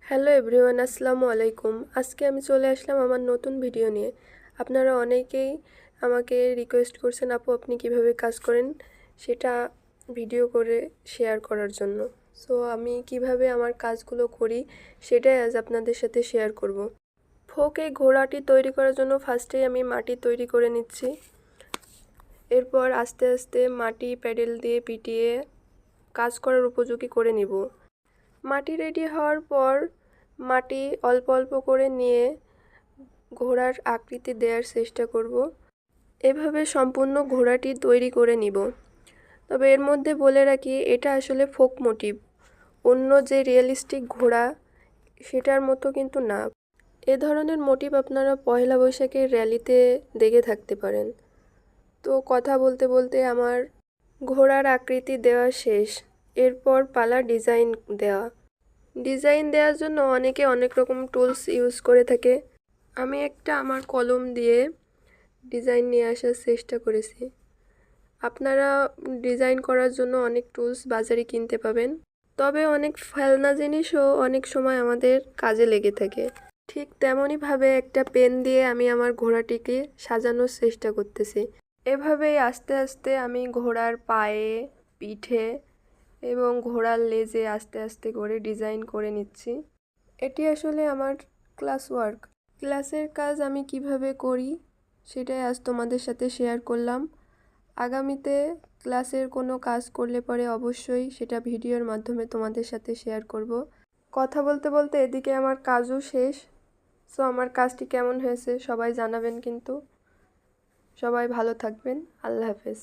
Hello everyone, আসসালামু আলাইকুম। আজকে আমি চলে আসলাম আমার নতুন ভিডিও নিয়ে। আপনারা অনেকেই আমাকে রিকোয়েস্ট করছেন, আপু আপনি কিভাবে কাজ করেন সেটা ভিডিও করে শেয়ার করার জন্য। সো আমি কিভাবে আমার কাজগুলো করি সেটাই আজ আপনাদের সাথে শেয়ার করব। এই ঘোড়াটি তৈরি করার জন্য ফার্স্টেই আমি মাটি তৈরি করে নিচ্ছি। এরপর আস্তে আস্তে মাটি প্যাডেল দিয়ে পিটিয়ে কাজ করার উপযোগী করে নিব। মাটি রেডি হওয়ার পর মাটি অল্প অল্প করে নিয়ে ঘোড়ার আকৃতি দেওয়ার চেষ্টা করব। এভাবে সম্পূর্ণ ঘোড়াটি তৈরি করে নিব। তবে এর মধ্যে বলে রাখি, এটা আসলে ফোক মোটিভ, অন্য যে রিয়েলিস্টিক ঘোড়া সেটার মতো কিন্তু না। এ ধরনের মোটিভ আপনারা পয়লা বৈশাখের র্যালিতে দেখে থাকতে পারেন। তো কথা বলতে বলতে আমার ঘোড়ার আকৃতি দেওয়া শেষ। এরপর পালা ডিজাইন দেওয়া। ডিজাইন দেওয়ার জন্য অনেকে অনেক রকম টুলস ইউজ করে থাকে। আমি একটা আমার কলম দিয়ে ডিজাইন নিয়ে আসার চেষ্টা করেছি। আপনারা ডিজাইন করার জন্য অনেক টুলস বাজারে কিনতে পাবেন, তবে অনেক ফেলনা জিনিসও অনেক সময় আমাদের কাজে লেগে থাকে। ঠিক তেমনইভাবে একটা পেন দিয়ে আমি আমার ঘোড়াটিকে সাজানোর চেষ্টা করতেছি। এভাবেই আস্তে আস্তে আমি ঘোড়ার পায়ে, পিঠে এবং ঘোড়ার লেজে আস্তে আস্তে করে ডিজাইন করে নিচ্ছি। এটি আসলে আমার ক্লাস ওয়ার্ক। ক্লাসের কাজ আমি কিভাবে করি সেটাই আজ তোমাদের সাথে শেয়ার করলাম। আগামীতে ক্লাসের কোনো কাজ করলে পরে অবশ্যই সেটা ভিডিওর মাধ্যমে তোমাদের সাথে শেয়ার করব। কথা বলতে বলতে এদিকে আমার কাজও শেষ। সো আমার কাজটি কেমন হয়েছে সবাই জানাবেন কিন্তু। সবাই ভালো থাকবেন। আল্লাহ হাফেজ।